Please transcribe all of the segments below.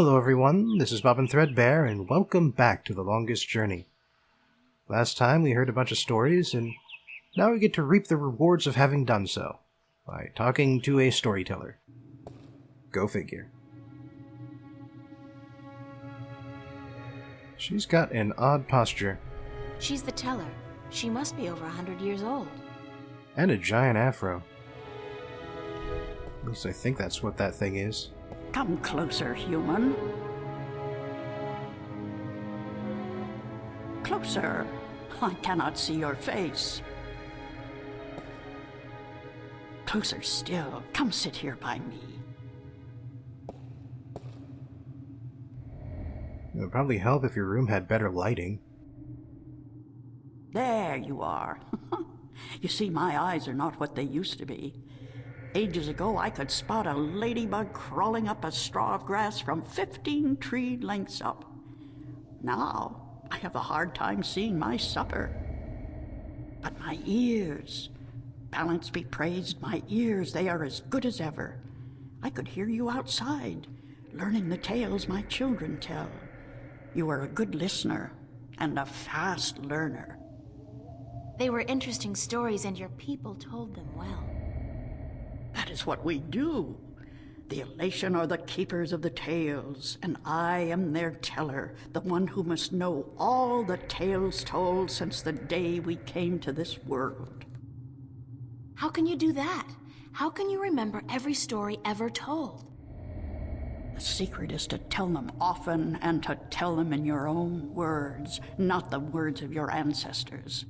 Hello everyone, this is Bob and Threadbare, and welcome back to The Longest Journey. Last time we heard a bunch of stories, and now we get to reap the rewards of having done so, by talking to a storyteller. Go figure. She's got an odd posture. She's the teller. She must be over 100 years old. And a giant afro. At least I think that's what that thing is. Come closer, human. Closer. I cannot see your face. Closer still. Come sit here by me. It would probably help if your room had better lighting. There you are. You see, my eyes are not what they used to be. Ages ago, I could spot a ladybug crawling up a straw of grass from 15 tree lengths up. Now, I have a hard time seeing my supper. But my ears, balance be praised, my ears, they are as good as ever. I could hear you outside, learning the tales my children tell. You are a good listener and a fast learner. They were interesting stories, and your people told them well. That is what we do. The elation are the keepers of the tales, and I am their teller, the one who must know all the tales told since the day we came to this world. How can you do that? How can you remember every story ever told? The secret is to tell them often and to tell them in your own words, not the words of your ancestors.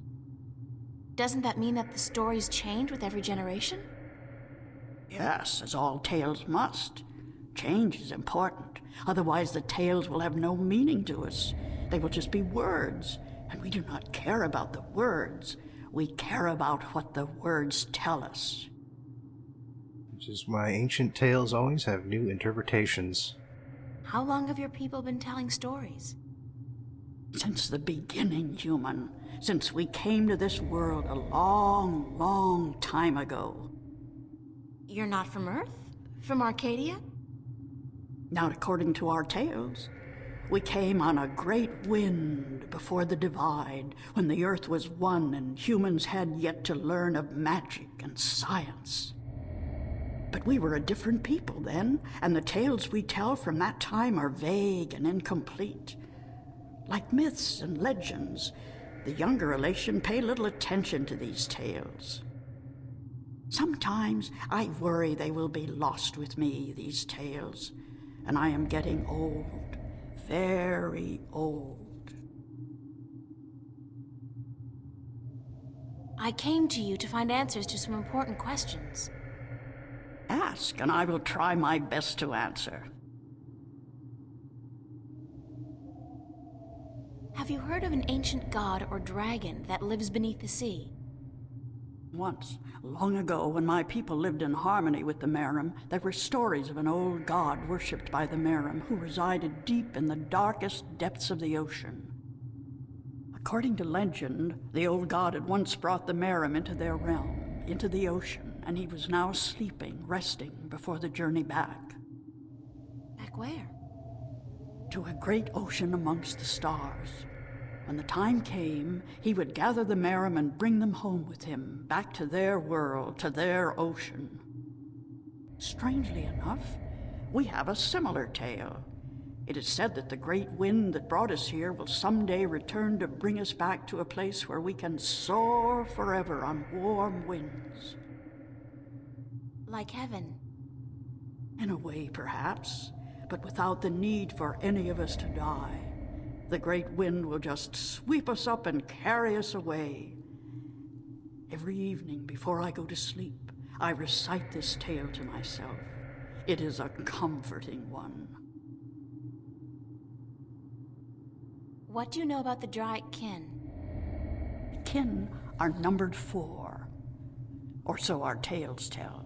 Doesn't that mean that the stories change with every generation? Yes, as all tales must. Change is important. Otherwise, the tales will have no meaning to us. They will just be words, and we do not care about the words. We care about what the words tell us. Which is why ancient tales always have new interpretations. How long have your people been telling stories? Since the beginning, human. Since we came to this world a long, long time ago. You're not from Earth? From Arcadia? Not according to our tales. We came on a great wind before the divide, when the earth was one and humans had yet to learn of magic and science. But we were a different people then, and the tales we tell from that time are vague and incomplete. Like myths and legends, the younger elation pay little attention to these tales. Sometimes I worry they will be lost with me, these tales, and I am getting old, very old. I came to you to find answers to some important questions. Ask, and I will try my best to answer. Have you heard of an ancient god or dragon that lives beneath the sea? Once, long ago, when my people lived in harmony with the Merim, there were stories of an old god worshipped by the Merim who resided deep in the darkest depths of the ocean. According to legend, the old god had once brought the Merim into their realm, into the ocean, and he was now sleeping, resting before the journey back. Back where? To a great ocean amongst the stars. When the time came, he would gather the Merim and bring them home with him, back to their world, to their ocean. Strangely enough, we have a similar tale. It is said that the great wind that brought us here will someday return to bring us back to a place where we can soar forever on warm winds. Like heaven. In a way, perhaps, but without the need for any of us to die. The great wind will just sweep us up and carry us away. Every evening before I go to sleep, I recite this tale to myself. It is a comforting one. What do you know about the Draic kin? Kin are numbered 4, or so our tales tell.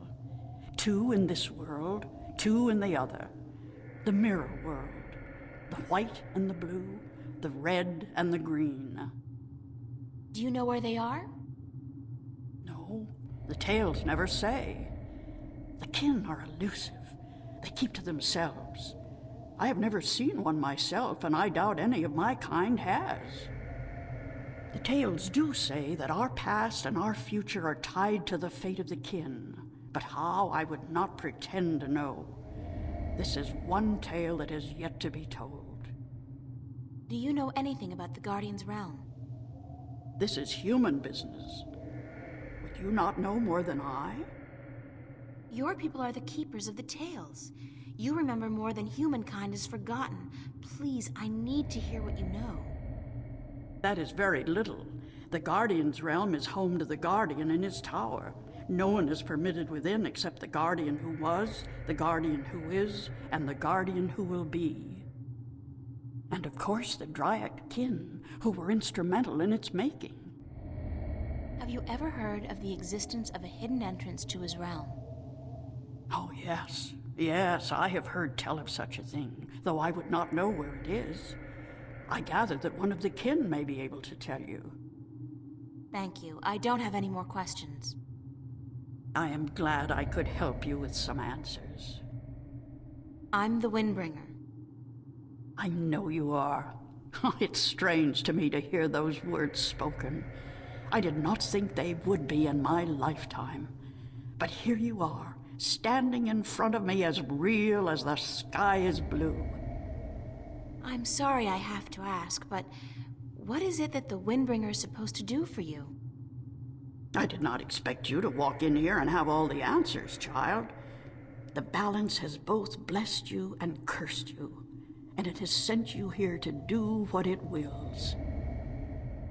2 in this world, 2 in the other. The mirror world, the white and the blue, the red and the green. Do you know where they are? No, the tales never say. The kin are elusive. They keep to themselves. I have never seen one myself, and I doubt any of my kind has. The tales do say that our past and our future are tied to the fate of the kin, but how I would not pretend to know. This is one tale that is yet to be told. Do you know anything about the Guardian's realm? This is human business. Would you not know more than I? Your people are the keepers of the tales. You remember more than humankind has forgotten. Please, I need to hear what you know. That is very little. The Guardian's realm is home to the Guardian in his tower. No one is permitted within except the Guardian who was, the Guardian who is, and the Guardian who will be. And of course the Dryad kin, who were instrumental in its making. Have you ever heard of the existence of a hidden entrance to his realm? Oh, yes. Yes, I have heard tell of such a thing, though I would not know where it is. I gather that one of the kin may be able to tell you. Thank you. I don't have any more questions. I am glad I could help you with some answers. I'm the Windbringer. I know you are. It's strange to me to hear those words spoken. I did not think they would be in my lifetime. But here you are, standing in front of me as real as the sky is blue. I'm sorry I have to ask, but what is it that the Windbringer is supposed to do for you? I did not expect you to walk in here and have all the answers, child. The balance has both blessed you and cursed you, and it has sent you here to do what it wills.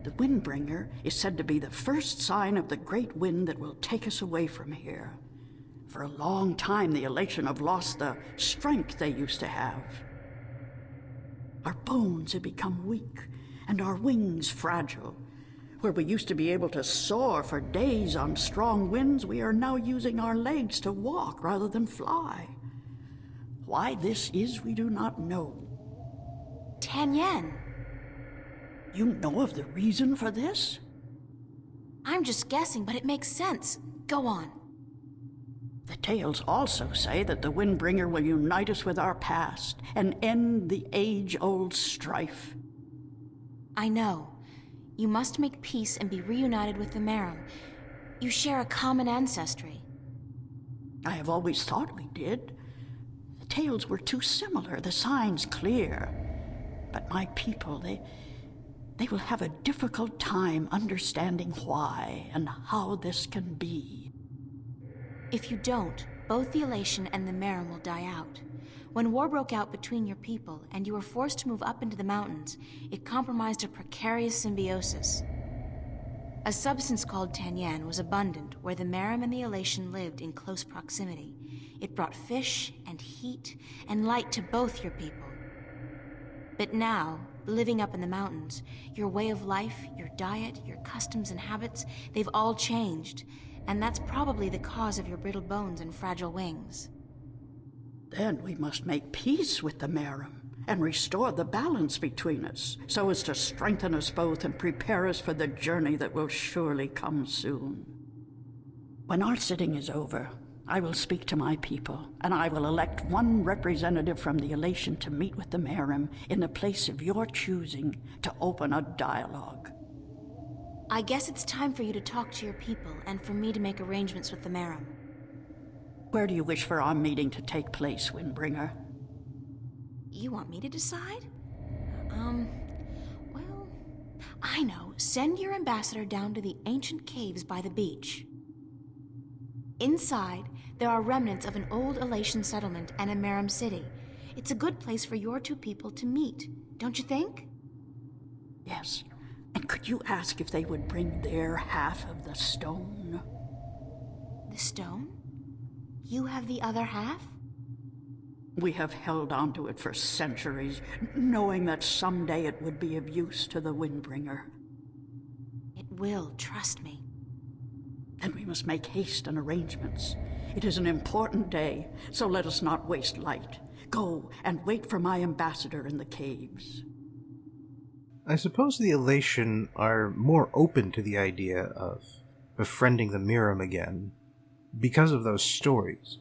The Windbringer is said to be the first sign of the great wind that will take us away from here. For a long time, the Elation have lost the strength they used to have. Our bones have become weak, and our wings fragile. Where we used to be able to soar for days on strong winds, we are now using our legs to walk rather than fly. Why this is, we do not know. Tanyan. You know of the reason for this? I'm just guessing, but it makes sense. Go on. The tales also say that the Windbringer will unite us with our past and end the age-old strife. I know. You must make peace and be reunited with the Merum. You share a common ancestry. I have always thought we did. The tales were too similar, the signs clear. But my people, they will have a difficult time understanding why and how this can be. If you don't, both the Elation and the Merum will die out. When war broke out between your people and you were forced to move up into the mountains, it compromised a precarious symbiosis. A substance called Tanyan was abundant where the Merum and the Elation lived in close proximity. It brought fish and heat and light to both your people. But now, living up in the mountains, your way of life, your diet, your customs and habits, they've all changed. And that's probably the cause of your brittle bones and fragile wings. Then we must make peace with the Merum and restore the balance between us, so as to strengthen us both and prepare us for the journey that will surely come soon. When our sitting is over, I will speak to my people, and I will elect one representative from the Elation to meet with the Merum in the place of your choosing to open a dialogue. I guess it's time for you to talk to your people and for me to make arrangements with the Merum. Where do you wish for our meeting to take place, Windbringer? You want me to decide? Well, I know. Send your ambassador down to the ancient caves by the beach. Inside, there are remnants of an old Elation settlement and a Merum city. It's a good place for your two people to meet, don't you think? Yes. And could you ask if they would bring their half of the stone? The stone? You have the other half? We have held on to it for centuries, knowing that someday it would be of use to the Windbringer. It will, trust me. Then we must make haste and arrangements. It is an important day, so let us not waste light. Go and wait for my ambassador in the caves. I suppose the Elation are more open to the idea of befriending the Merum again because of those stories.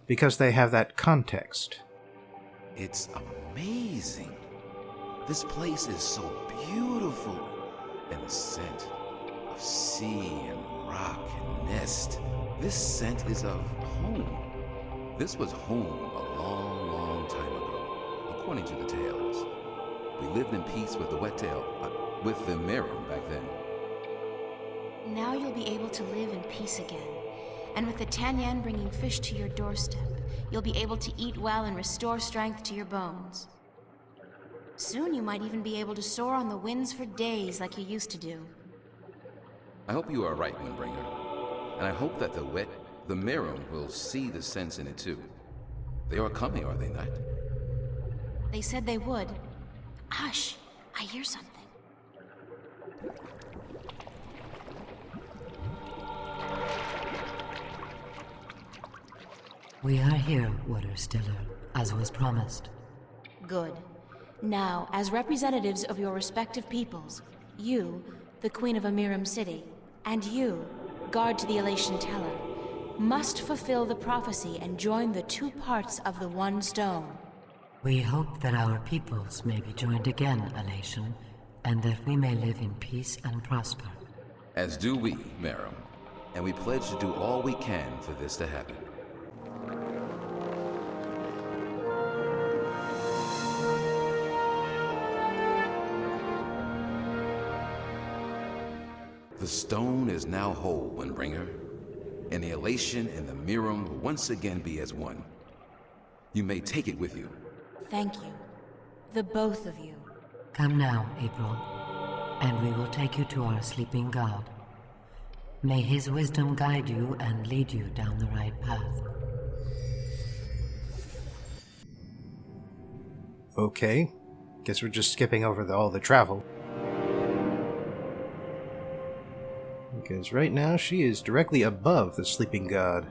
Because they have that context. It's amazing. This place is so beautiful. And the scent of sea and rock and nest. This scent is of home. This was home a long, long time ago, according to the tales. We lived in peace with the wet-tail, with the Merum back then. Now you'll be able to live in peace again. And with the Tanyan bringing fish to your doorstep, you'll be able to eat well and restore strength to your bones. Soon you might even be able to soar on the winds for days like you used to do. I hope you are right, Windbringer. And I hope that the Merum will see the sense in it too. They are coming, are they not? They said they would. Hush, I hear something. We are here, Water Stiller, as was promised. Good. Now, as representatives of your respective peoples, you, the Queen of Amiram City, and you, guard to the Elation Teller, must fulfill the prophecy and join the two parts of the one stone. We hope that our peoples may be joined again, Elation, and that we may live in peace and prosper. As do we, Merum. And we pledge to do all we can for this to happen. The stone is now whole, Windbringer, and the Elation and the Merum will once again be as one. You may take it with you. Thank you. The both of you. Come now, April, and we will take you to our sleeping god. May his wisdom guide you and lead you down the right path. Okay. Guess we're just skipping over all the travel. Because right now she is directly above the sleeping god.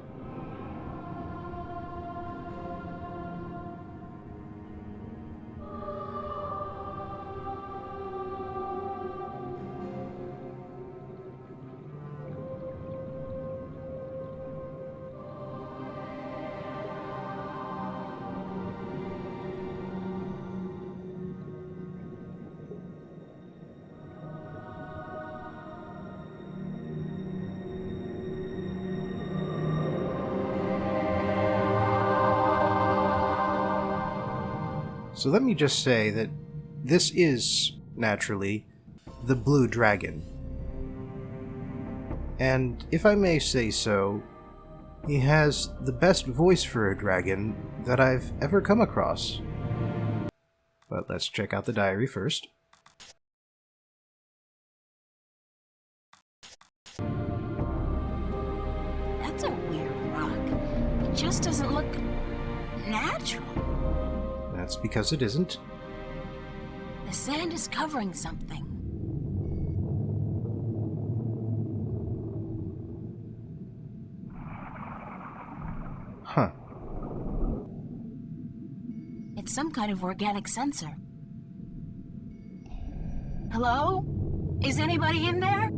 So let me just say that this is, naturally, the Blue Dragon. And if I may say so, he has the best voice for a dragon that I've ever come across. But let's check out the diary first. That's a weird rock. It just doesn't look natural. That's because it isn't. The sand is covering something. Huh. It's some kind of organic sensor. Hello? Is anybody in there?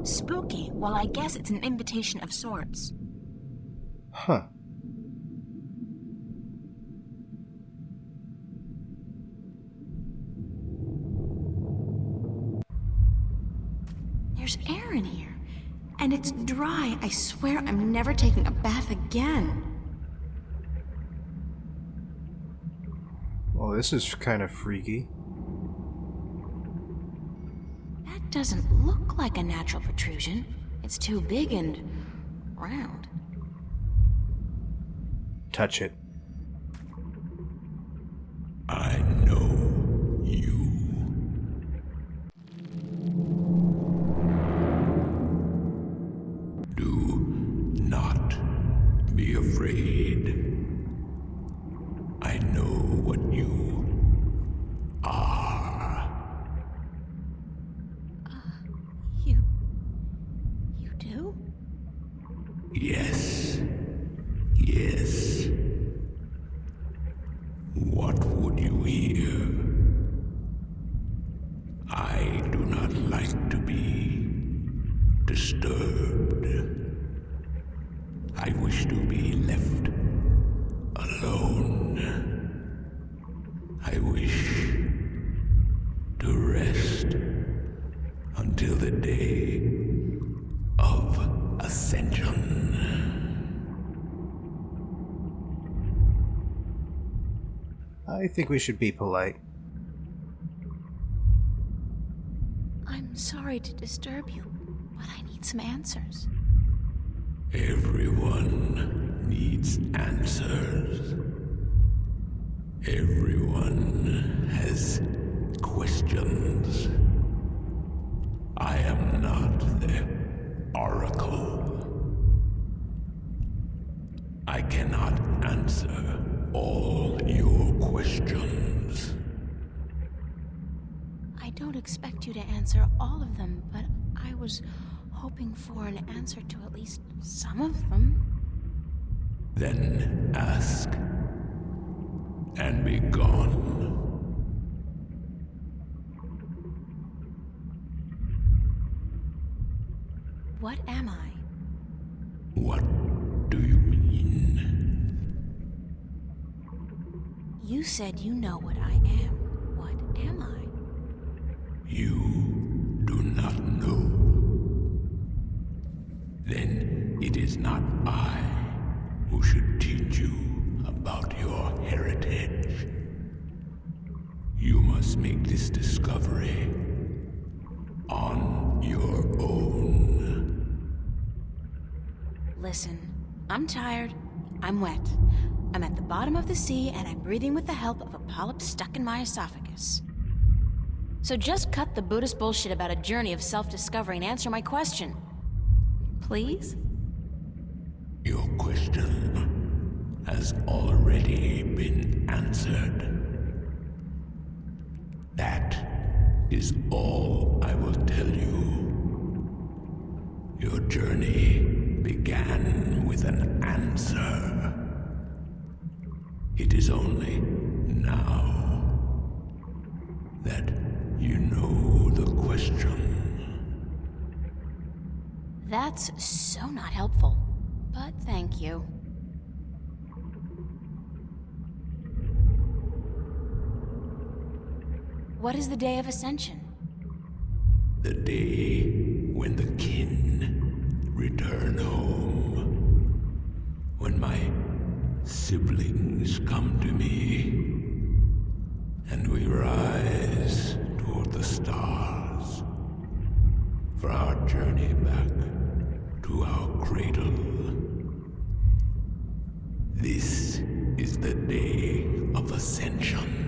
Spooky. Well, I guess it's an invitation of sorts. Huh. There's air in here. And it's dry. I swear I'm never taking a bath again. Well, this is kind of freaky. That doesn't look like a natural protrusion. It's too big and round. Touch it. I know you. Do not be afraid. I know what you are. You do? Yes. Yes. What would you hear? I do not like to be disturbed. I wish to be left alone. I wish to rest until the day of ascension. I think we should be polite. I'm sorry to disturb you, but I need some answers. Everyone needs answers. Everyone has questions. I am not the oracle. I cannot answer all your questions. I don't expect you to answer all of them, but I was hoping for an answer to at least some of them. Then ask and be gone. What am I? What do you mean? You said you know what I am. What am I? You do not know. Then it is not I who should teach you about your heritage. You must make this discovery on your own. Listen, I'm tired. I'm wet. I'm at the bottom of the sea, and I'm breathing with the help of a polyp stuck in my esophagus. So just cut the Buddhist bullshit about a journey of self-discovery and answer my question. Please? Your question has already been answered. That is all I will tell you. Your journey began with an answer. It is only now that you know the question. That's so not helpful, but thank you. What is the day of Ascension? The day when the kin return home. When my siblings come to me, and we rise toward the stars for our journey back to our cradle. This is the day of Ascension.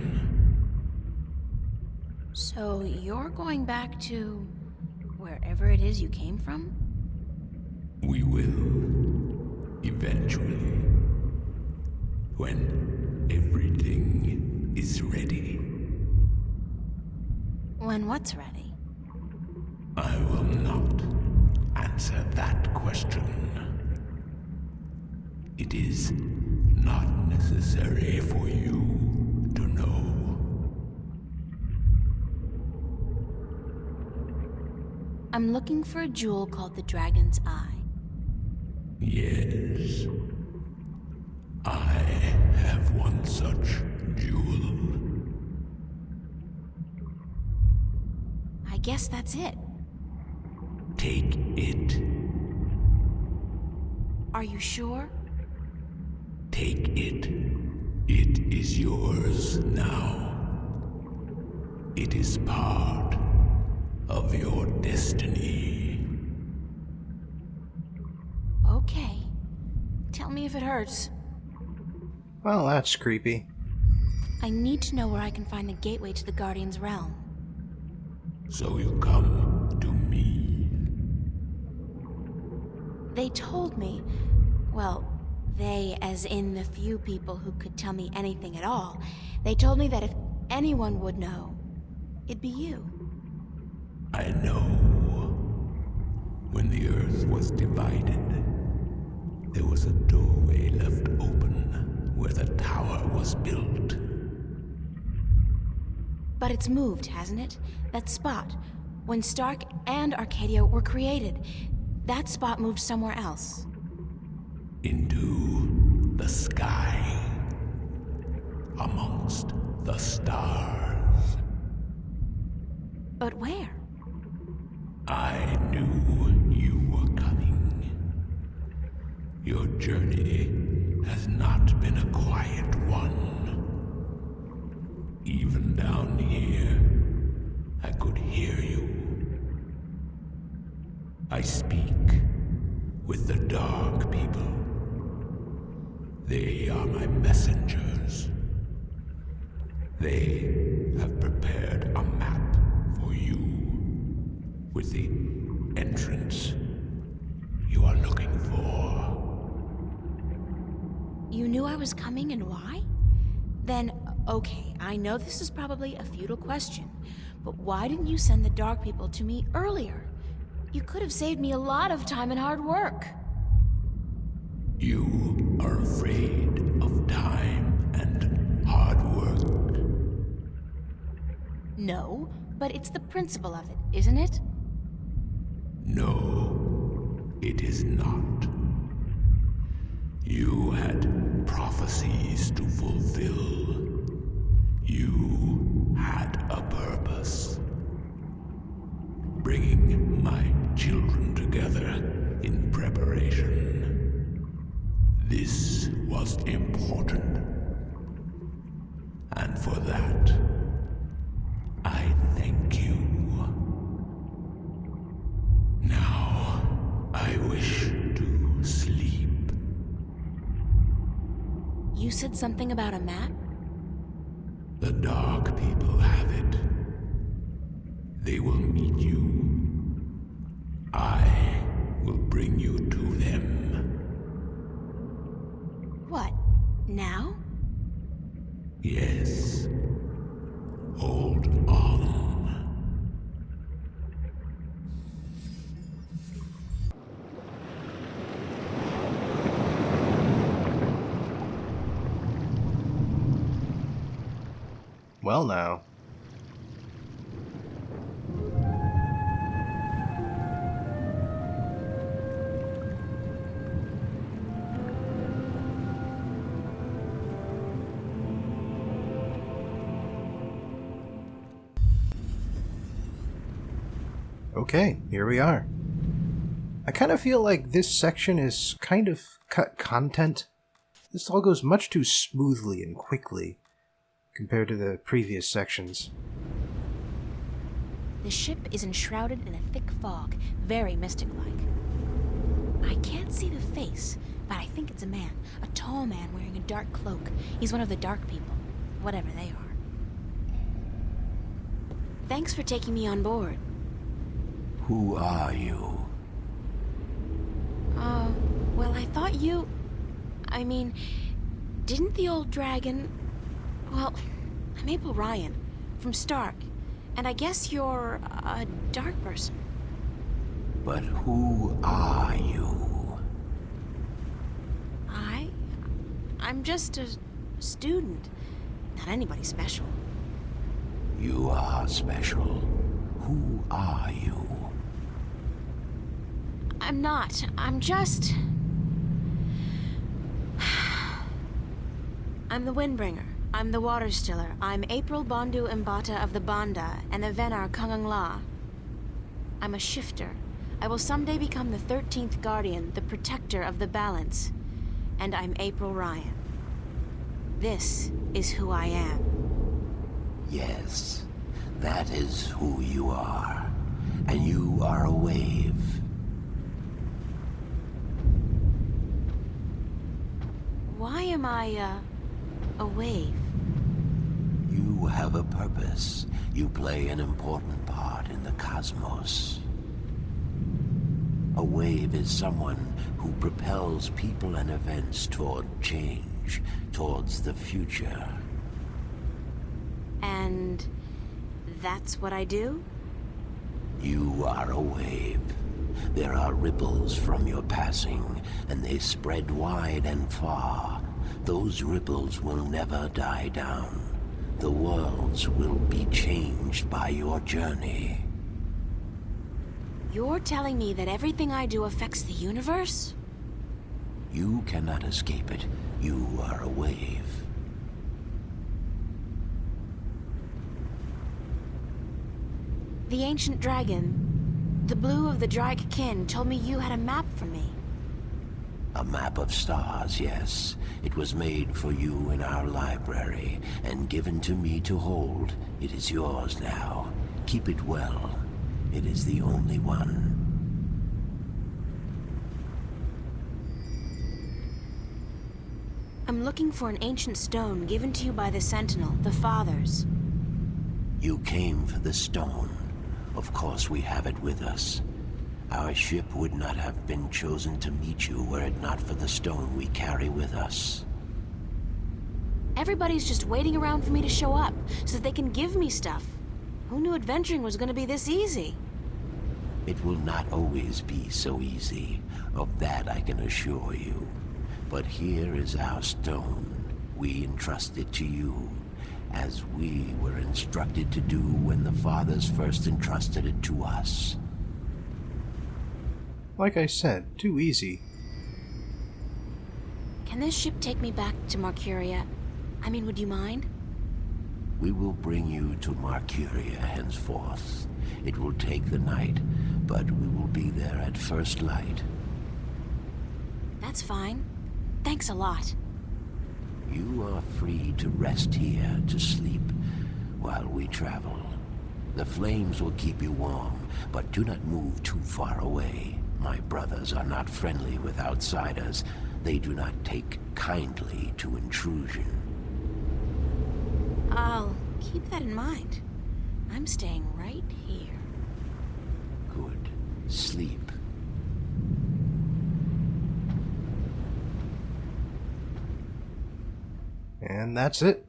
So you're going back to wherever it is you came from? We will, eventually, when everything is ready. When what's ready? I will not answer that question. It is not necessary for you to know. I'm looking for a jewel called the Dragon's Eye. Yes. I have one such jewel. I guess that's it. Take it. Are you sure? Take it. It is yours now. It is part of your destiny. Okay. Tell me if it hurts. Well, that's creepy. I need to know where I can find the gateway to the Guardian's realm. So you come to me. They told me, well, they as in the few people who could tell me anything at all, they told me that if anyone would know, it'd be you. I know. When the earth was divided, there was a doorway left open where the tower was built. But it's moved, hasn't it? That spot. When Stark and Arcadia were created, that spot moved somewhere else. Into the sky. Amongst the stars. But where? I knew you were coming. Your journey has not been a quiet one. Even down here, I could hear you. I speak with the Dark People. They are my messengers. They have prepared a map for you with the entrance you are looking for. You knew I was coming and why? Then, okay, I know this is probably a futile question, but why didn't you send the Dark People to me earlier? You could have saved me a lot of time and hard work. You are afraid of time and hard work. No, but it's the principle of it, isn't it? No, it is not. You had prophecies to fulfill. You had a purpose. Bringing my children together in preparation. This was important. And for that, I thank you. Now, I wish to sleep. You said something about a map? The Dark People have it. They will meet you. I will bring you to them. What, now? Yes. Hold on. Well, now. Okay, here we are. I kind of feel like this section is kind of cut content. This all goes much too smoothly and quickly compared to the previous sections. The ship is enshrouded in a thick fog, very mystic-like. I can't see the face, but I think it's a man. A tall man wearing a dark cloak. He's one of the Dark People, whatever they are. Thanks for taking me on board. Who are you? Well, I thought you... I mean, didn't the old dragon... Well, I'm April Ryan, from Stark, and I guess you're a dark person. But who are you? I'm just a student, not anybody special. You are special. Who are you? I'm not. I'm just... I'm the Windbringer. I'm the Water Stiller. I'm April Bondu Mbata of the Banda and the Venar Kungang La. I'm a shifter. I will someday become the 13th Guardian, the protector of the balance. And I'm April Ryan. This is who I am. Yes, that is who you are. And you are a wave. Why am I, a wave? You have a purpose. You play an important part in the cosmos. A wave is someone who propels people and events toward change, towards the future. And that's what I do? You are a wave. There are ripples from your passing, and they spread wide and far. Those ripples will never die down. The worlds will be changed by your journey. You're telling me that everything I do affects the universe? You cannot escape it. You are a wave. The ancient dragon, the blue of the Drake kin, told me you had a map for me. A map of stars, yes. It was made for you in our library and given to me to hold. It is yours now. Keep it well. It is the only one. I'm looking for an ancient stone given to you by the Sentinel, the Fathers. You came for the stone. Of course we have it with us. Our ship would not have been chosen to meet you were it not for the stone we carry with us. Everybody's just waiting around for me to show up, so that they can give me stuff. Who knew adventuring was gonna be this easy? It will not always be so easy. Of that I can assure you. But here is our stone. We entrust it to you, as we were instructed to do when the Fathers first entrusted it to us. Like I said, too easy. Can this ship take me back to Marcuria? I mean, would you mind? We will bring you to Marcuria henceforth. It will take the night, but we will be there at first light. That's fine. Thanks a lot. You are free to rest here, to sleep, while we travel. The flames will keep you warm, but do not move too far away. My brothers are not friendly with outsiders. They do not take kindly to intrusion. I'll keep that in mind. I'm staying right here. Good. Sleep. And that's it.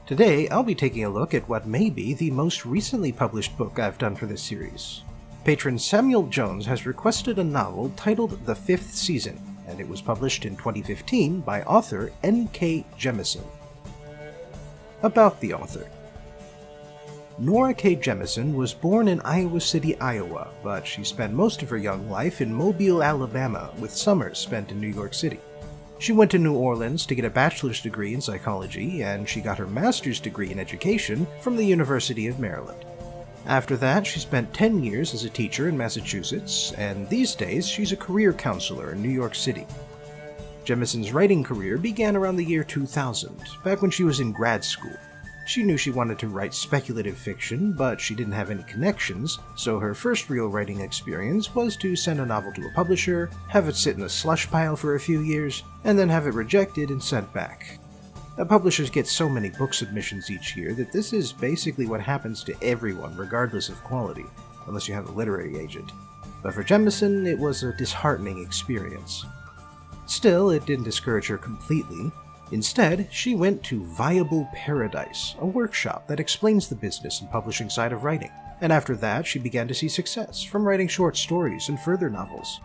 Today, I'll be taking a look at what may be the most recently published book I've done for this series. Patron Samuel Jones has requested a novel titled The Fifth Season, and it was published in 2015 by author N.K. Jemisin. About the author. Nora K. Jemisin was born in Iowa City, Iowa, but she spent most of her young life in Mobile, Alabama, with summers spent in New York City. She went to New Orleans to get a bachelor's degree in psychology, and she got her master's degree in education from the University of Maryland. After that, she spent 10 years as a teacher in Massachusetts, and these days she's a career counselor in New York City. Jemisin's writing career began around the year 2000, back when she was in grad school. She knew she wanted to write speculative fiction, but she didn't have any connections, so her first real writing experience was to send a novel to a publisher, have it sit in a slush pile for a few years, and then have it rejected and sent back. Publishers get so many book submissions each year that this is basically what happens to everyone regardless of quality, unless you have a literary agent. But for Jemisin, it was a disheartening experience. Still, it didn't discourage her completely. Instead, she went to Viable Paradise, a workshop that explains the business and publishing side of writing, and after that she began to see success from writing short stories and further novels.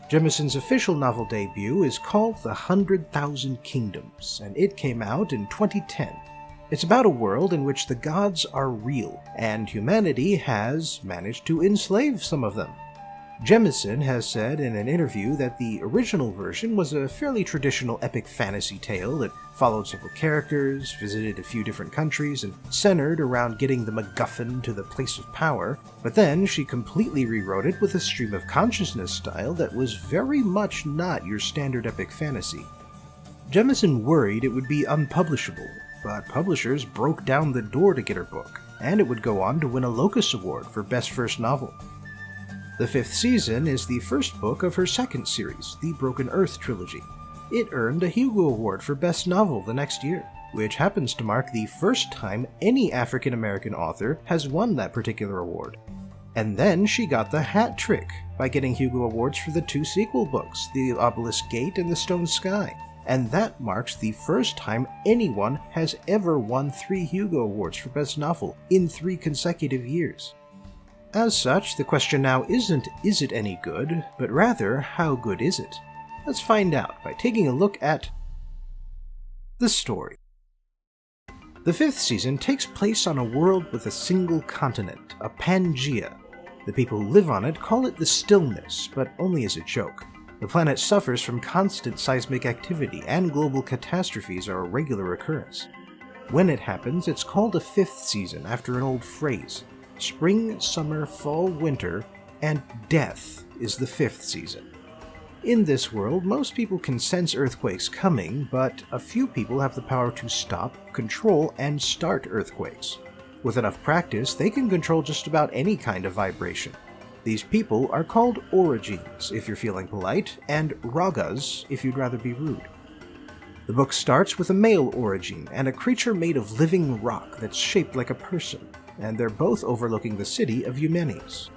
Jemisin's official novel debut is called The 100,000 Kingdoms, and it came out in 2010. It's about a world in which the gods are real, and humanity has managed to enslave some of them. Jemisin has said in an interview that the original version was a fairly traditional epic fantasy tale that followed several characters, visited a few different countries, and centered around getting the MacGuffin to the place of power, but then she completely rewrote it with a stream of consciousness style that was very much not your standard epic fantasy. Jemisin worried it would be unpublishable, but publishers broke down the door to get her book, and it would go on to win a Locus Award for Best First Novel. The Fifth Season is the first book of her second series, the Broken Earth trilogy. It earned a Hugo Award for Best Novel the next year, which happens to mark the first time any African-American author has won that particular award. And then she got the hat trick by getting Hugo Awards for the two sequel books, The Obelisk Gate and The Stone Sky, and that marks the first time anyone has ever won 3 Hugo Awards for Best Novel in 3 consecutive years. As such, the question now isn't, is it any good, but rather, how good is it? Let's find out by taking a look at the story. The fifth season takes place on a world with a single continent, a Pangea. The people who live on it call it the Stillness, but only as a joke. The planet suffers from constant seismic activity, and global catastrophes are a regular occurrence. When it happens, it's called a fifth season after an old phrase. Spring, summer, fall, winter, and death is the fifth season. In this world, most people can sense earthquakes coming, but a few people have the power to stop, control, and start earthquakes. With enough practice, they can control just about any kind of vibration. These people are called origins if you're feeling polite, and ragas if you'd rather be rude. The book starts with a male origin and a creature made of living rock that's shaped like a person, and they're both overlooking the city of Eumenes.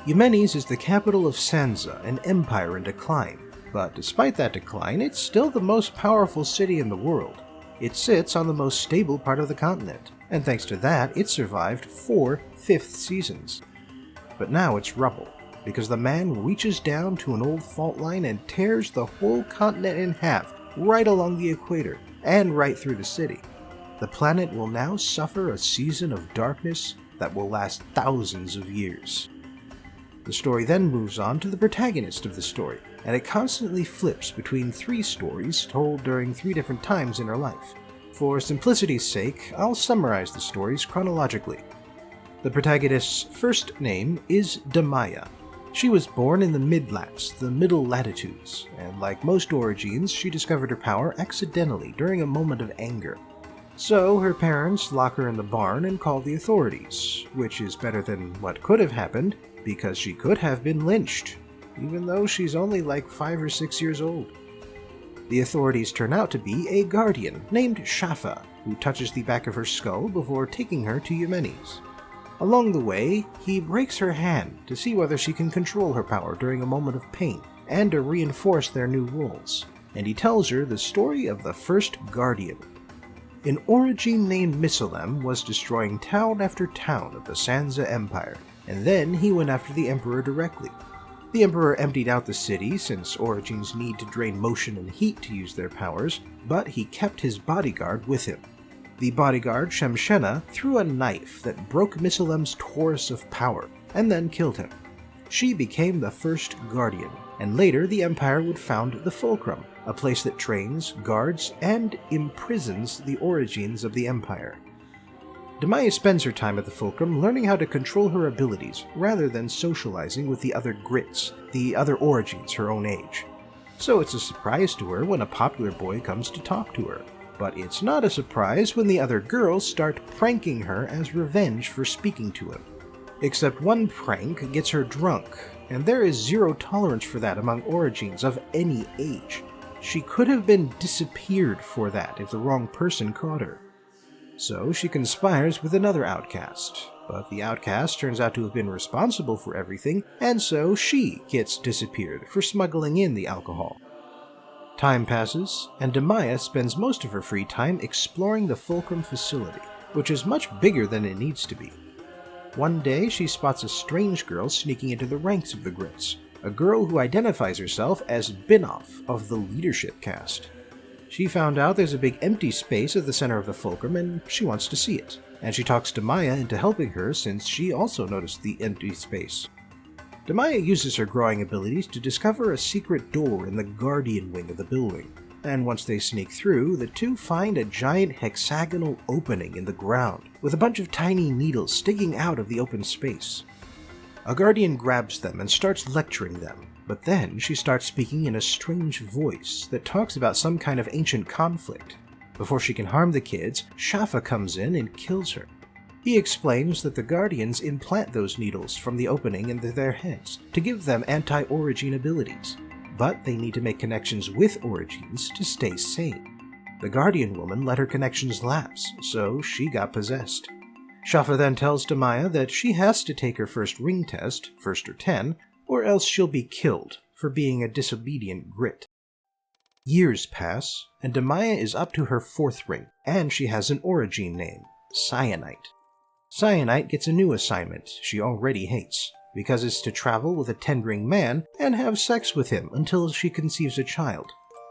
Eumenes is the capital of Sansa, an empire in decline, but despite that decline, it's still the most powerful city in the world. It sits on the most stable part of the continent, and thanks to that, it survived 4 fifth seasons. But now it's rubble, because the man reaches down to an old fault line and tears the whole continent in half, right along the equator, and right through the city. The planet will now suffer a season of darkness that will last thousands of years. The story then moves on to the protagonist of the story, and it constantly flips between 3 stories told during 3 different times in her life. For simplicity's sake, I'll summarize the stories chronologically. The protagonist's first name is Damaya. She was born in the Midlats, the Middle Latitudes, and like most origins, she discovered her power accidentally during a moment of anger. So her parents lock her in the barn and call the authorities, which is better than what could have happened, because she could have been lynched, even though she's only like 5 or 6 years old. The authorities turn out to be a guardian named Shafa, who touches the back of her skull before taking her to Eumenes. Along the way, he breaks her hand to see whether she can control her power during a moment of pain, and to reinforce their new rules, and he tells her the story of the first guardian. An origin named Missalem was destroying town after town of the Sansa Empire, and then he went after the Emperor directly. The Emperor emptied out the city, since origins need to drain motion and heat to use their powers, but he kept his bodyguard with him. The bodyguard, Shemshena, threw a knife that broke Missalem's torus of power, and then killed him. She became the first guardian, and later the Empire would found the Fulcrum, a place that trains, guards, and imprisons the origins of the Empire. Damaya spends her time at the Fulcrum learning how to control her abilities, rather than socializing with the other Grits, the other origins her own age. So it's a surprise to her when a popular boy comes to talk to her. But it's not a surprise when the other girls start pranking her as revenge for speaking to him. Except one prank gets her drunk, and there is zero tolerance for that among origins of any age. She could have been disappeared for that if the wrong person caught her. So she conspires with another outcast, but the outcast turns out to have been responsible for everything, and so she gets disappeared for smuggling in the alcohol. Time passes, and Damaya spends most of her free time exploring the Fulcrum facility, which is much bigger than it needs to be. One day, she spots a strange girl sneaking into the ranks of the Grits, a girl who identifies herself as Binoff of the leadership caste. She found out there's a big empty space at the center of the Fulcrum, and she wants to see it, and she talks Damaya into helping her since she also noticed the empty space. Damaya uses her growing abilities to discover a secret door in the Guardian wing of the building, and once they sneak through, the two find a giant hexagonal opening in the ground, with a bunch of tiny needles sticking out of the open space. A Guardian grabs them and starts lecturing them, but then she starts speaking in a strange voice that talks about some kind of ancient conflict. Before she can harm the kids, Shafa comes in and kills her. He explains that the Guardians implant those needles from the opening into their heads to give them anti-origin abilities, but they need to make connections with origins to stay sane. The Guardian woman let her connections lapse, so she got possessed. Shafa then tells Damaya that she has to take her first ring test, first or 10, or else she'll be killed for being a disobedient Grit. Years pass, and Damaya is up to her 4th ring, and she has an origin name, Cyanite. Cyanite gets a new assignment she already hates, because it's to travel with a 10-ring man and have sex with him until she conceives a child.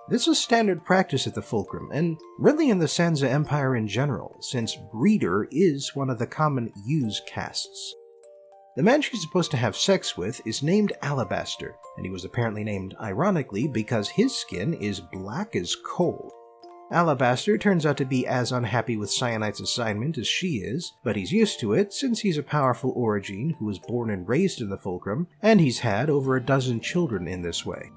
This is standard practice at the Fulcrum, and really in the Sansa Empire in general, since breeder is one of the common use castes. The man she's supposed to have sex with is named Alabaster, and he was apparently named ironically because his skin is black as coal. Alabaster turns out to be as unhappy with Cyanite's assignment as she is, but he's used to it since he's a powerful Origine who was born and raised in the Fulcrum, and he's had over a dozen children in this way.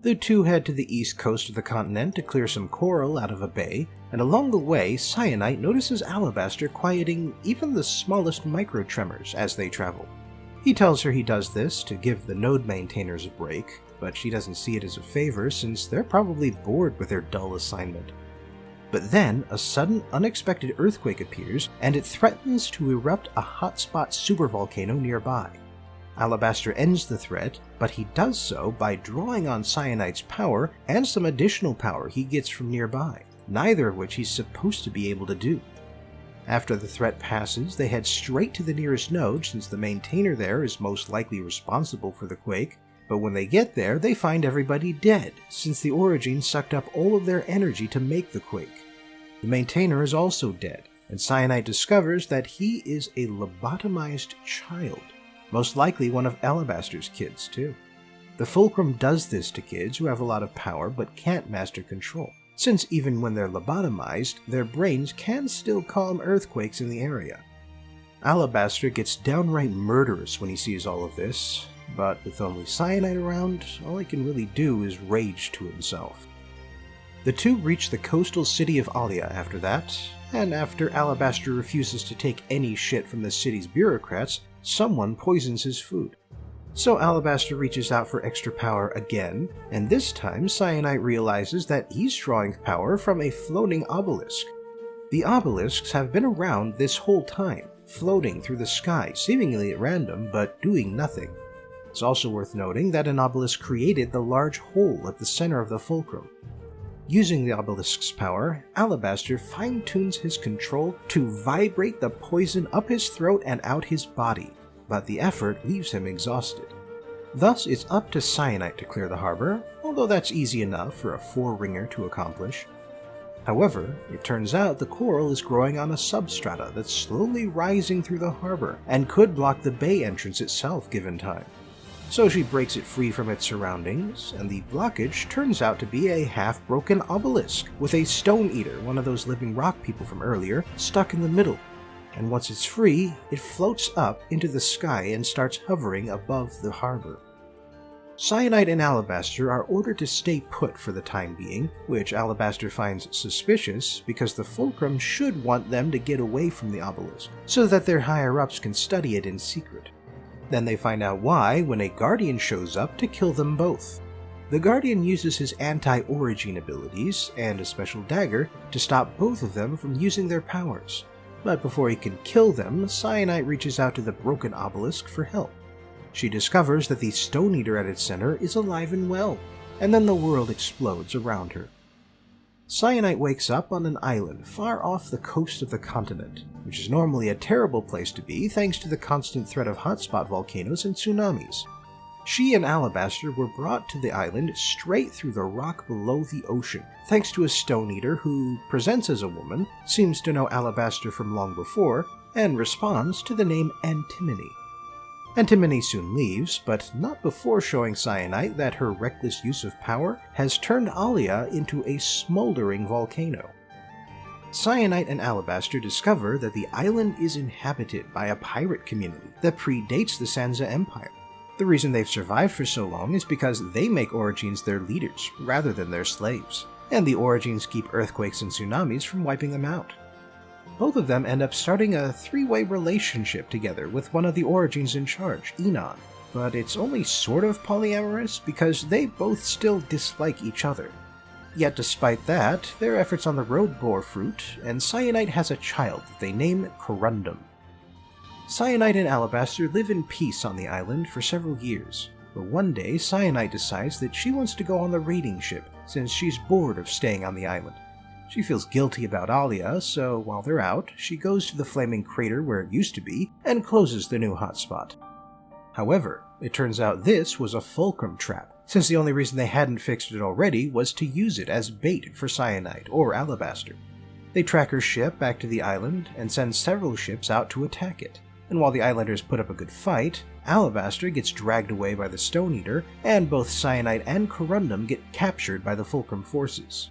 The two head to the east coast of the continent to clear some coral out of a bay, and along the way, Cyanite notices Alabaster quieting even the smallest micro-tremors as they travel. He tells her he does this to give the node maintainers a break, but she doesn't see it as a favor since they're probably bored with their dull assignment. But then, a sudden, unexpected earthquake appears, and it threatens to erupt a hotspot supervolcano nearby. Alabaster ends the threat, but he does so by drawing on Cyanite's power and some additional power he gets from nearby, neither of which he's supposed to be able to do. After the threat passes, they head straight to the nearest node since the maintainer there is most likely responsible for the quake, but when they get there, they find everybody dead since the Origin sucked up all of their energy to make the quake. The maintainer is also dead, and Cyanite discovers that he is a lobotomized child, most likely one of Alabaster's kids too. The Fulcrum does this to kids who have a lot of power but can't master control, since even when they're lobotomized, their brains can still calm earthquakes in the area. Alabaster gets downright murderous when he sees all of this, but with only Cyanite around, all he can really do is rage to himself. The two reach the coastal city of Alia after that, and after Alabaster refuses to take any shit from the city's bureaucrats, someone poisons his food. So Alabaster reaches out for extra power again, and this time Cyanite realizes that he's drawing power from a floating obelisk. The obelisks have been around this whole time, floating through the sky, seemingly at random, but doing nothing. It's also worth noting that an obelisk created the large hole at the center of the Fulcrum. Using the obelisk's power, Alabaster fine-tunes his control to vibrate the poison up his throat and out his body, but the effort leaves him exhausted. Thus, it's up to Cyanite to clear the harbor, although that's easy enough for a four-ringer to accomplish. However, it turns out the coral is growing on a substrata that's slowly rising through the harbor and could block the bay entrance itself given time. So she breaks it free from its surroundings, and the blockage turns out to be a half-broken obelisk with a stone eater, one of those living rock people from earlier, stuck in the middle. And once it's free, it floats up into the sky and starts hovering above the harbor. Cyanite and Alabaster are ordered to stay put for the time being, which Alabaster finds suspicious because the Fulcrum should want them to get away from the obelisk, so that their higher-ups can study it in secret. Then they find out why when a Guardian shows up to kill them both. The Guardian uses his anti-Origin abilities and a special dagger to stop both of them from using their powers. But before he can kill them, Cyanite reaches out to the broken obelisk for help. She discovers that the Stone Eater at its center is alive and well, and then the world explodes around her. Cyanite wakes up on an island far off the coast of the continent, which is normally a terrible place to be thanks to the constant threat of hotspot volcanoes and tsunamis. She and Alabaster were brought to the island straight through the rock below the ocean, thanks to a Stone Eater who presents as a woman, seems to know Alabaster from long before, and responds to the name Antimony. Antimony soon leaves, but not before showing Cyanite that her reckless use of power has turned Alia into a smoldering volcano. Cyanite and Alabaster discover that the island is inhabited by a pirate community that predates the Sansa Empire. The reason they've survived for so long is because they make Origins their leaders, rather than their slaves, and the Origins keep earthquakes and tsunamis from wiping them out. Both of them end up starting a three-way relationship together with one of the Origins in charge, Enon, but it's only sort of polyamorous because they both still dislike each other. Yet despite that, their efforts on the road bore fruit, and Cyanite has a child that they name Corundum. Cyanite and Alabaster live in peace on the island for several years, but one day Cyanite decides that she wants to go on the raiding ship since she's bored of staying on the island. She feels guilty about Alia, so while they're out, she goes to the flaming crater where it used to be and closes the new hotspot. However, it turns out this was a Fulcrum trap, since the only reason they hadn't fixed it already was to use it as bait for Cyanite or Alabaster. They track her ship back to the island and send several ships out to attack it, and while the islanders put up a good fight, Alabaster gets dragged away by the Stone Eater, and both Cyanite and Corundum get captured by the Fulcrum forces.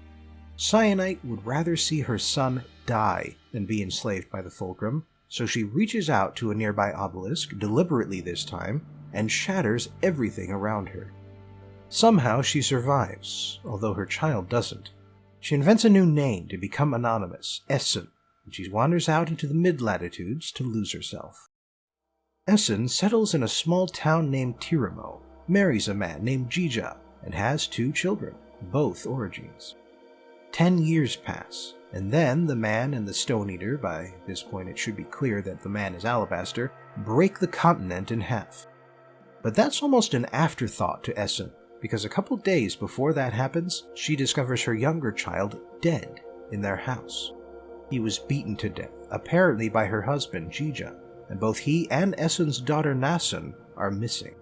Cyanite would rather see her son die than be enslaved by the Fulcrum, so she reaches out to a nearby obelisk, deliberately this time, and shatters everything around her. Somehow she survives, although her child doesn't. She invents a new name to become anonymous, Essen, and she wanders out into the mid-latitudes to lose herself. Essen settles in a small town named Tiramo, marries a man named Jija, and has 2 children, both Origins. 10 years pass, and then the man and the Stone Eater, by this point it should be clear that the man is Alabaster, break the continent in half. But that's almost an afterthought to Essen, because a couple days before that happens, she discovers her younger child dead in their house. He was beaten to death, apparently by her husband Jija, and both he and Essen's daughter Nassun are missing.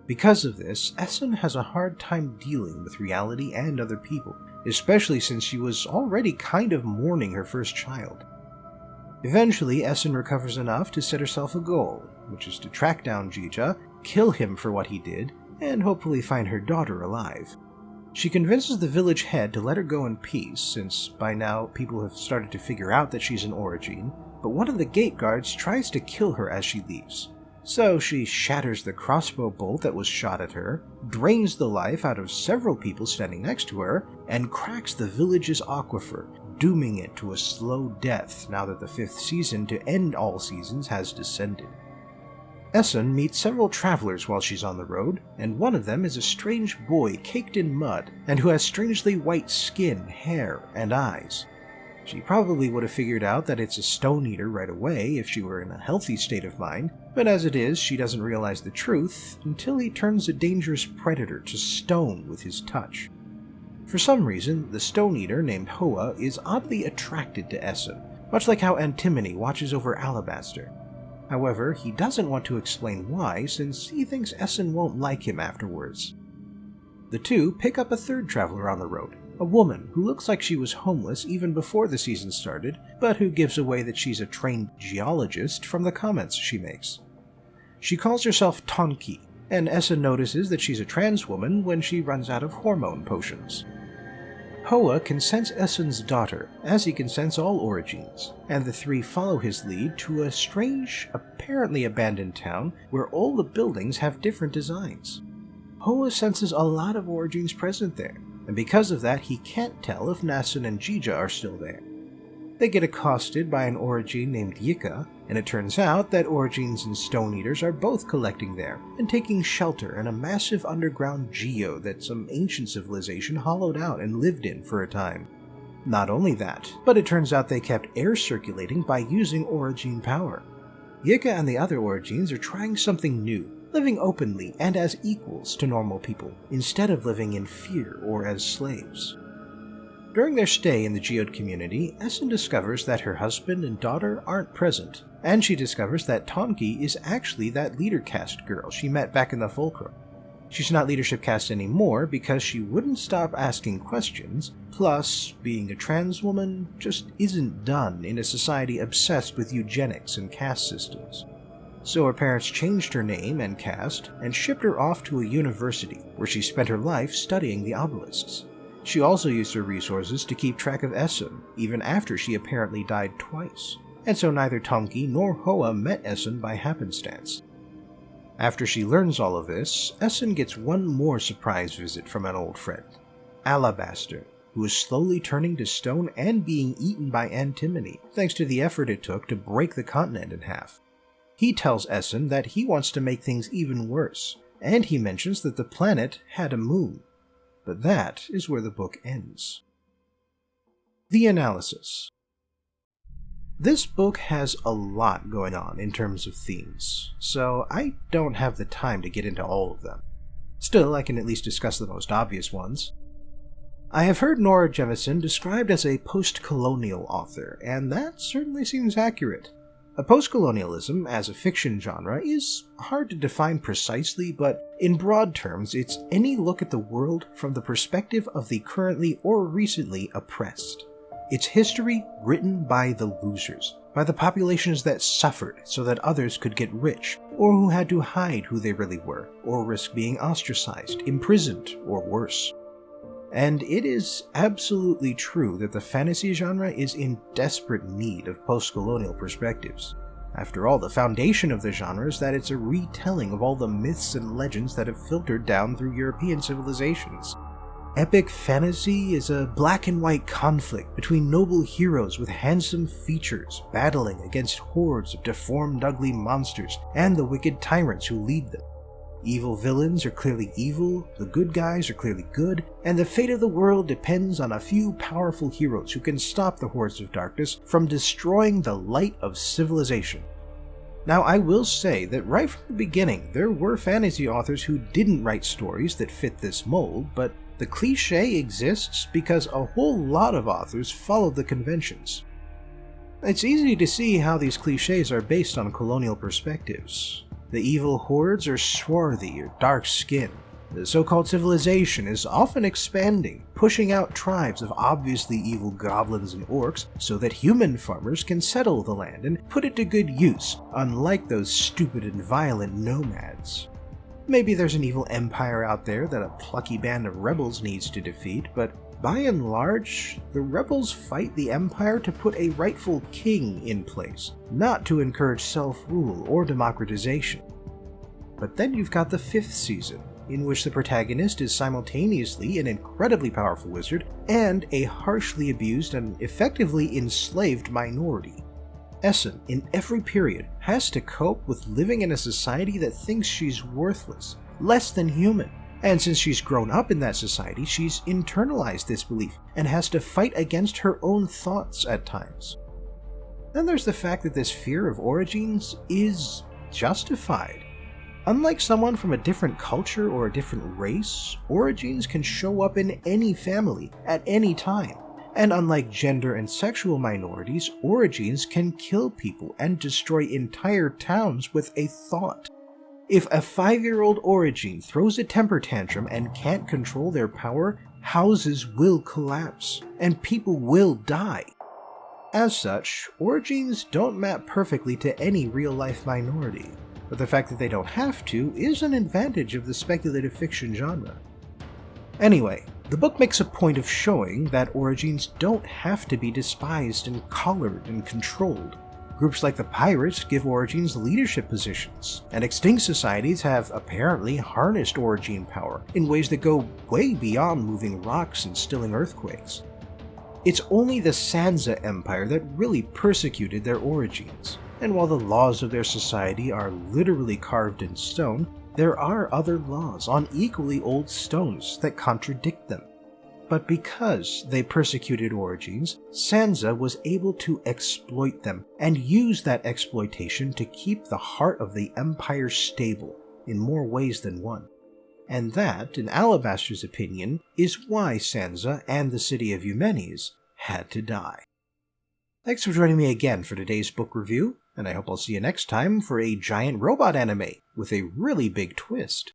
Because of this, Essen has a hard time dealing with reality and other people, especially since she was already kind of mourning her first child. Eventually, Essen recovers enough to set herself a goal, which is to track down Jija, kill him for what he did, and hopefully find her daughter alive. She convinces the village head to let her go in peace, since by now people have started to figure out that she's an Origin, but one of the gate guards tries to kill her as she leaves. So she shatters the crossbow bolt that was shot at her, drains the life out of several people standing next to her, and cracks the village's aquifer, dooming it to a slow death now that the 5th season to end all seasons has descended. Essen meets several travelers while she's on the road, and one of them is a strange boy caked in mud and who has strangely white skin, hair, and eyes. She probably would have figured out that it's a Stone Eater right away if she were in a healthy state of mind, but as it is, she doesn't realize the truth until he turns a dangerous predator to stone with his touch. For some reason, the Stone Eater named Hoa is oddly attracted to Essen, much like how Antimony watches over Alabaster. However, he doesn't want to explain why, since he thinks Essen won't like him afterwards. The two pick up a third traveler on the road, a woman who looks like she was homeless even before the season started, but who gives away that she's a trained geologist from the comments she makes. She calls herself Tonki, and Essen notices that she's a trans woman when she runs out of hormone potions. Hoa can sense Essen's daughter, as he can sense all Origins, and the three follow his lead to a strange, apparently abandoned town where all the buildings have different designs. Hoa senses a lot of Origins present there, and because of that he can't tell if Nassun and Jija are still there. They get accosted by an Origin named Yika, and it turns out that Origins and Stone Eaters are both collecting there and taking shelter in a massive underground geo that some ancient civilization hollowed out and lived in for a time. Not only that, but it turns out they kept air circulating by using Origin power. Yika and the other Origins are trying something new, living openly and as equals to normal people, instead of living in fear or as slaves. During their stay in the geode community, Essen discovers that her husband and daughter aren't present, and she discovers that Tonki is actually that leader caste girl she met back in the Fulcrum. She's not leadership caste anymore because she wouldn't stop asking questions, plus being a trans woman just isn't done in a society obsessed with eugenics and caste systems. So her parents changed her name and caste and shipped her off to a university where she spent her life studying the obelisks. She also used her resources to keep track of Essen, even after she apparently died twice, and so neither Tonki nor Hoa met Essen by happenstance. After she learns all of this, Essen gets one more surprise visit from an old friend, Alabaster, who is slowly turning to stone and being eaten by antimony, thanks to the effort it took to break the continent in half. He tells Essen that he wants to make things even worse, and he mentions that the planet had a moon. But that is where the book ends. The analysis. This book has a lot going on in terms of themes, so I don't have the time to get into all of them. Still, I can at least discuss the most obvious ones. I have heard Nora Jemisin described as a post-colonial author, and that certainly seems accurate. A post-colonialism, as a fiction genre, is hard to define precisely, but in broad terms, it's any look at the world from the perspective of the currently or recently oppressed. It's history written by the losers, by the populations that suffered so that others could get rich, or who had to hide who they really were, or risk being ostracized, imprisoned, or worse. And it is absolutely true that the fantasy genre is in desperate need of post-colonial perspectives. After all, the foundation of the genre is that it's a retelling of all the myths and legends that have filtered down through European civilizations. Epic fantasy is a black and white conflict between noble heroes with handsome features battling against hordes of deformed, ugly monsters and the wicked tyrants who lead them. Evil villains are clearly evil, the good guys are clearly good, and the fate of the world depends on a few powerful heroes who can stop the hordes of darkness from destroying the light of civilization. Now, I will say that right from the beginning, there were fantasy authors who didn't write stories that fit this mold, but the cliché exists because a whole lot of authors followed the conventions. It's easy to see how these clichés are based on colonial perspectives. The evil hordes are swarthy or dark-skinned. The so-called civilization is often expanding, pushing out tribes of obviously evil goblins and orcs so that human farmers can settle the land and put it to good use, unlike those stupid and violent nomads. Maybe there's an evil empire out there that a plucky band of rebels needs to defeat, but by and large, the rebels fight the empire to put a rightful king in place, not to encourage self-rule or democratization. But then you've got the 5th season, in which the protagonist is simultaneously an incredibly powerful wizard and a harshly abused and effectively enslaved minority. Essen, in every period, has to cope with living in a society that thinks she's worthless, less than human. And since she's grown up in that society, she's internalized this belief and has to fight against her own thoughts at times. Then there's the fact that this fear of origins is justified. Unlike someone from a different culture or a different race, origins can show up in any family at any time. And unlike gender and sexual minorities, origins can kill people and destroy entire towns with a thought. If a 5-year-old origin throws a temper tantrum and can't control their power, houses will collapse, and people will die. As such, origins don't map perfectly to any real-life minority, but the fact that they don't have to is an advantage of the speculative fiction genre. Anyway, the book makes a point of showing that origins don't have to be despised and collared and controlled. Groups like the Pirates give origins leadership positions, and extinct societies have apparently harnessed origin power in ways that go way beyond moving rocks and stilling earthquakes. It's only the Sansa Empire that really persecuted their origins, and while the laws of their society are literally carved in stone, there are other laws on equally old stones that contradict them. But because they persecuted origins, Sansa was able to exploit them and use that exploitation to keep the heart of the Empire stable in more ways than one. And that, in Alabaster's opinion, is why Sansa and the city of Eumenes had to die. Thanks for joining me again for today's book review, and I hope I'll see you next time for a giant robot anime with a really big twist.